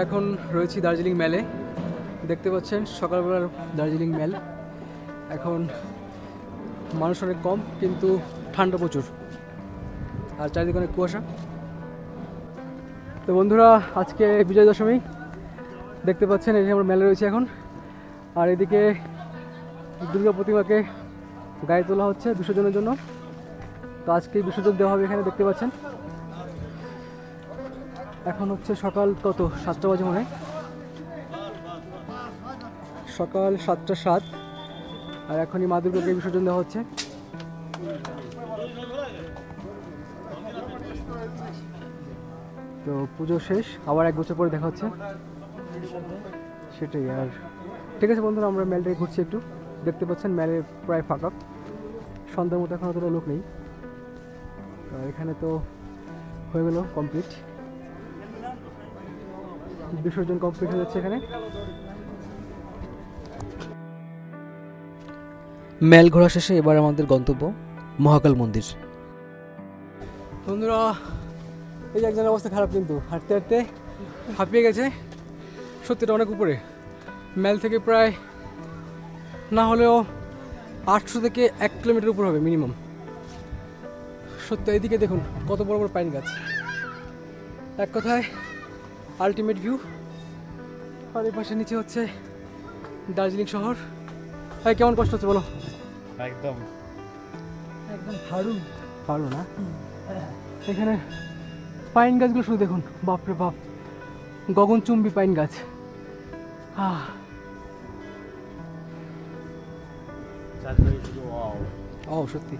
এখন রয়েছি দার্জিলিং মেলে। দেখতে পাচ্ছেন সকালবেলার দার্জিলিং মেল। এখন মানুষ অনেক কম, কিন্তু ঠান্ডা প্রচুর, আর চারিদিকে অনেক কুয়াশা। তো বন্ধুরা, আজকে বিজয় দশমী। দেখতে পাচ্ছেন এই যে আমরা মেলে রয়েছি এখন, আর এদিকে দুর্গা প্রতিমাকে গায়ে তোলা হচ্ছে বিসর্জনের জন্য। তো আজকে বিসর্জন দেওয়া হবে এখানে, দেখতে পাচ্ছেন। এখন হচ্ছে সকাল কত, 7টা বাজে মনে হয়, সকাল 7টা 7। আর এখনই মা দুর্গাকে বিসর্জন দেওয়া হচ্ছে। তো পুজো শেষ, আবার 1 বছর পরে দেখা হচ্ছে, সেটাই। আর ঠিক আছে বন্ধুরা, আমরা মেলটাকে ঘুরছি একটু। দেখতে পাচ্ছেন মেলে প্রায় ফাঁকা, সন্ধ্যার মতো এখন অতটা লোক নেই। এখানে তো হয়ে গেল কমপ্লিট, বিসর্জন কমপ্লিট হয়ে যাচ্ছে এখানে। মেল ঘোরা শেষে এবার আমাদের গন্তব্য মহাকাল মন্দির। বন্ধুরা, এই একজনের অবস্থা খারাপ, কিন্তু হাঁটতে হাঁটতে হাঁপিয়ে গেছে। সত্যিটা অনেক উপরে, মেল থেকে প্রায় না হলেও 800 থেকে 1 কিলোমিটার উপর হবে মিনিমাম। সত্যি এইদিকে দেখুন কত বড় বড় পাইন গাছ, এক কথায় আলটিমেট ভিউ। আর এই পাশে নিচে হচ্ছে দার্জিলিং শহর। ভাই কেমন কষ্ট হচ্ছে বলো? একদম একদম ভালো না। এখানে পাইন গাছগুলো শুধু দেখুন, বাপরে বাপ, গগনচুম্বী পাইন গাছ। ও সত্যি।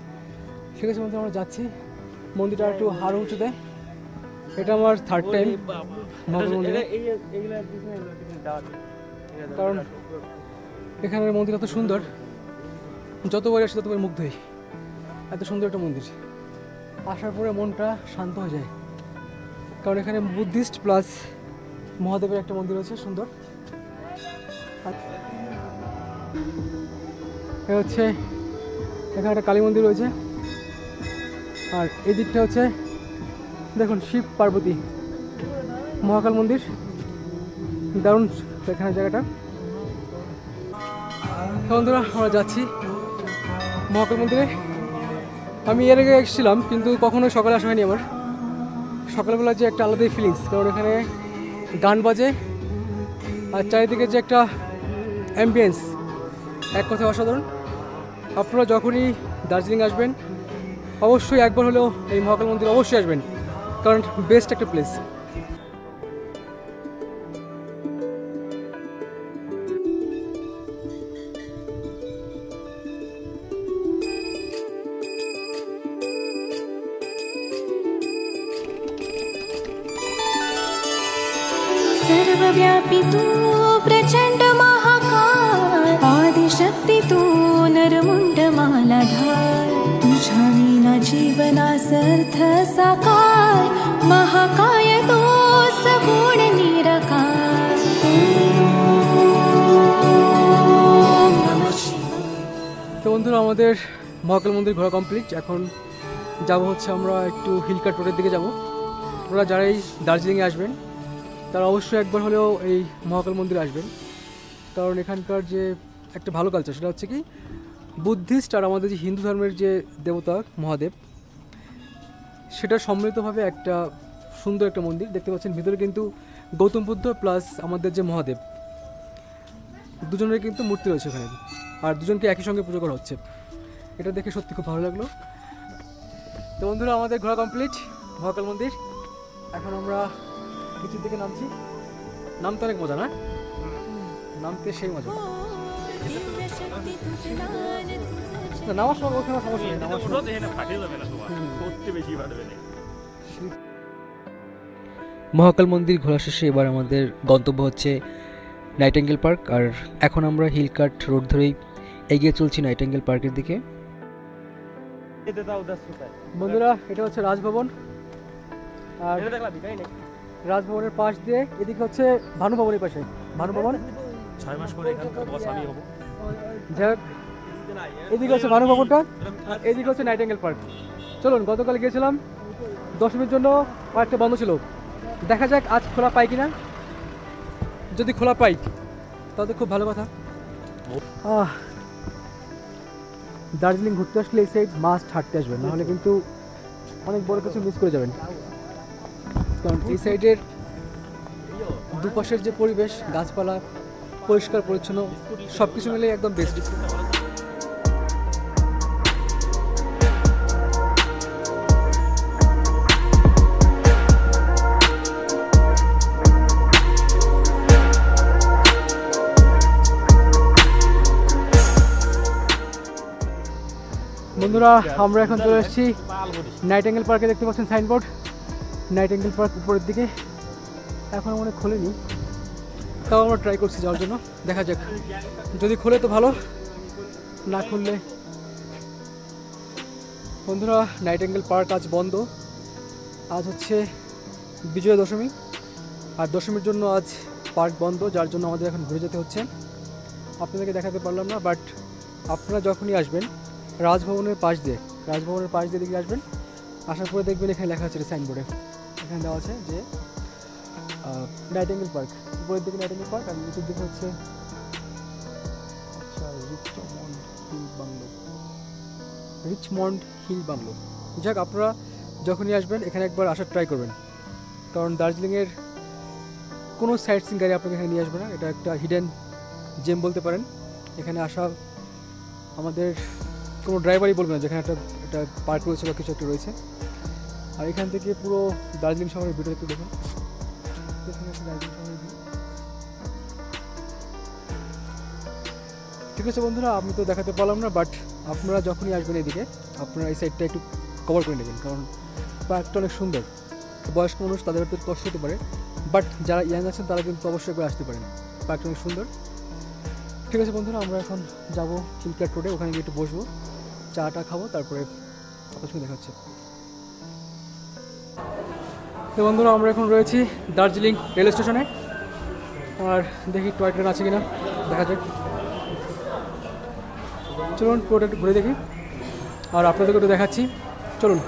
ঠিক আছে বন্ধু, আমরা যাচ্ছি। মন্দিরটা একটু আরো উঁচুতে। এটা আমার 3rd টাইম মন্দিরে, কারণ এখানের মন্দির এত সুন্দর, যতবার আসে ততবার মুগ্ধ হই। এত সুন্দর একটা মন্দির, আসার পরে মনটা শান্ত হয়ে যায়। কারণ এখানে বুদ্ধিস্ট প্লাস মহাদেবের একটা মন্দির আছে সুন্দর। এ হচ্ছে এখানে একটা কালী মন্দির রয়েছে, আর এই দিকটা হচ্ছে দেখুন শিব পার্বতী মহাকাল মন্দির। দারুণ এখানে জায়গাটা। বন্ধুরা, আমরা যাচ্ছি মহাকাল মন্দিরে। আমি এর আগে এসেছিলাম, কিন্তু কখনো সকালে আসা হয়নি আমার। সকালবেলা যে একটা আলাদাই ফিলিংস, কারণ এখানে গান বাজে আর চারিদিকে যে একটা অ্যাম্বিয়েন্স, এক কথায় অসাধারণ। আপনারা যখনই দার্জিলিং আসবেন অবশ্যই একবার হলেও এই মহাকাল মন্দির অবশ্যই আসবেন, কারণ বেস্ট একটা প্লেস। सर्वव्यापी तू प्रचंड महाकाय, आदिशक्ती तू नरमुंड मालाधार, तुझ्या विना जीवनासर्थ साकार, महाकाय तो सगुण निराकार। তো বন্ধুরা, আমাদের মহাকাল মন্দির ঘোরা কমপ্লিট। এখন যাব হচ্ছে আমরা একটু হিলকাট রোডের দিকে যাব। আপনারা যারাই দার্জিলিংয়ে আসবেন তারা অবশ্যই একবার হলেও এই মহাকাল মন্দিরে আসবেন, কারণ এখানকার যে একটা ভালো কালচার, সেটা হচ্ছে কি বুদ্ধিস্ট আর আমাদের যে হিন্দু ধর্মের যে দেবতা মহাদেব, সেটা সম্মিলিতভাবে একটা সুন্দর একটা মন্দির। দেখতে পাচ্ছেন ভিতরে কিন্তু গৌতম বুদ্ধ প্লাস আমাদের যে মহাদেব, দুজনের কিন্তু মূর্তি রয়েছে ওখানে, আর দুজনকে একই সঙ্গে পুজো করা হচ্ছে। এটা দেখে সত্যি খুব ভালো লাগলো। তো বন্ধুরা, আমাদের ঘোরা কমপ্লিট মহাকাল মন্দির। এখন আমরা নিচের দিকে নামছি। নামতে অনেক মজা না? নামতে সেই মজা। নামার সময় ওখানে সমস্যা নেই, নামার সময় মহাকাল মন্দির ঘোরা শেষে এবার আমাদের গন্তব্য হচ্ছে নাইটিঙ্গেল পার্ক। আর এখন আমরা হিলকাট রোড ধরেই এগিয়ে চলছি নাইটিঙ্গেল পার্কের দিকে। বন্ধুরা, এটা হচ্ছে রাজভবন, আর রাজভবনের পাশ দিয়ে এদিকে হচ্ছে ভানুভবনের পাশে ভানুভবন। 6 মাস পরে এখানকার বস আমি হব। যাক, এদিকে হচ্ছে ভানুভবনটা, এদিকে হচ্ছে নাইটিঙ্গেল পার্ক। চলুন, গতকাল গিয়েছিলাম দশমীর জন্য, পার্কটা বন্ধ ছিল। দেখা যাক আজ খোলা পাই কিনা। যদি খোলা পাই তাহলে খুব ভালো কথা। দার্জিলিং ঘুরতে আসলে এই সাইড মাস্ট হাঁটতে আসবেন, নাহলে কিন্তু অনেক বড় কিছু মিস করে যাবেন। কারণ এই সাইডের দুপাশের যে পরিবেশ, গাছপালা, পরিষ্কার পরিচ্ছন্ন, সব কিছু মিলে একদম বেস্ট। বন্ধুরা আমরা এখন চলে এসেছি নাইটিঙ্গেল পার্কে। দেখতে পাচ্ছেন সাইনবোর্ড, নাইটিঙ্গেল পার্ক উপরের দিকে। এখন মনে খোলেনি, তাও আমরা ট্রাই করছি যাওয়ার জন্য। দেখা যাক, যদি খোলে তো ভালো, না খুললে। বন্ধুরা নাইটিঙ্গেল পার্ক আজ বন্ধ। আজ হচ্ছে বিজয়া দশমী, আর দশমীর জন্য আজ পার্ক বন্ধ, যার জন্য আমাদের এখন ঘুরে যেতে হচ্ছে। আপনাদেরকে দেখাতে পারলাম না, বাট আপনারা যখনই আসবেন রাজভবনের পাশ দিয়ে দিকে আসবেন। আসার পরে দেখবেন এখানে লেখা আছে সাইনবোর্ডে, এখানে দেওয়া আছে যে নাইটিঙ্গেল পার্ক। উপরের দিকে নাইটিঙ্গেল পার্ক আর নিচের দিকে হচ্ছে রিচমন্ড হিল বাংলো। যাক, আপনারা যখনই আসবেন এখানে একবার আসার ট্রাই করবেন, কারণ দার্জিলিংয়ের কোনো সাইট সিন গাড়ি আপনাকে এখানে নিয়ে আসবে না। এটা একটা হিডেন জেম বলতে পারেন। এখানে আসা আমাদের কোনো ড্রাইভারই বলবে না যেখানে একটা পার্ক রয়েছে বা কিছু একটা রয়েছে। আর এখান থেকে পুরো দার্জিলিং শহরের ভিতরে একটু দেখুন, দার্জিলিং শহরের ভিউ। ঠিক আছে বন্ধুরা, আমি তো দেখাতে পারলাম না, বাট আপনারা যখনই আসবেন এদিকে আপনারা এই সাইডটা একটু কভার করে নেবেন, কারণ পার্কটা অনেক সুন্দর। বয়স্ক মানুষ তাদের একটু কষ্ট হতে পারে, বাট যারা ইয়াং আছেন তারা কিন্তু অবশ্যই একবার আসতে পারেন। পার্কটা অনেক সুন্দর। ঠিক আছে বন্ধুরা, আমরা এখন যাবো হিলকাট রোডে, ওখানে গিয়ে একটু বসবো, চাটা খাবো, তারপরে আপনার সঙ্গে দেখা হচ্ছে। তো বন্ধুরা আমরা এখন রয়েছি দার্জিলিং রেল স্টেশনে, আর দেখি টয় ট্রেন আছে কিনা, দেখা যাক। চলুন পুরোটা একটু ঘুরে দেখি, আর আপনাদেরকে একটু দেখাচ্ছি। চলুন।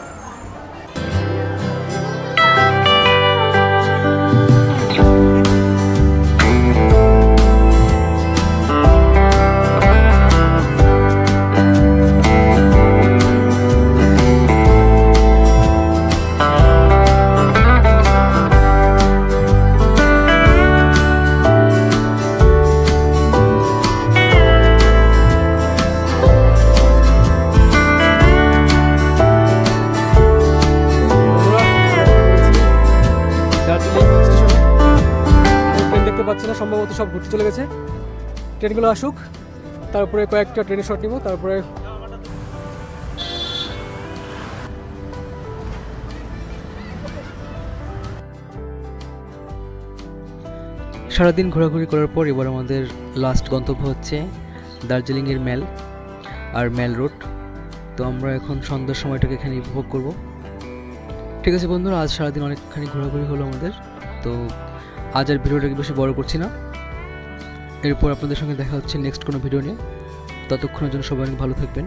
পাচ্ছি না, সম্ভবত সব ঘুরতে চলে গেছে। ট্রেনগুলো আসুক, তারপরে কয়েকটা ট্রেনের শট নিব, তারপরে সারাদিন ঘোরাঘুরি করার পর এবার আমাদের লাস্ট গন্তব্য হচ্ছে দার্জিলিংয়ের ম্যাল আর ম্যাল রোড। তো আমরা এখন সন্ধ্যার সময়টাকে এখানে উপভোগ করব। ঠিক আছে বন্ধুরা, আজ সারাদিন অনেকখানি ঘোরাঘুরি হলো আমাদের, তো আজ আর ভিডিওটাকে বেশি বড় করছি না। এরপর আপনাদের সঙ্গে দেখা হচ্ছে নেক্সট কোনো ভিডিও নিয়ে। ততক্ষণের জন্য সবাই অনেক ভালো থাকবেন।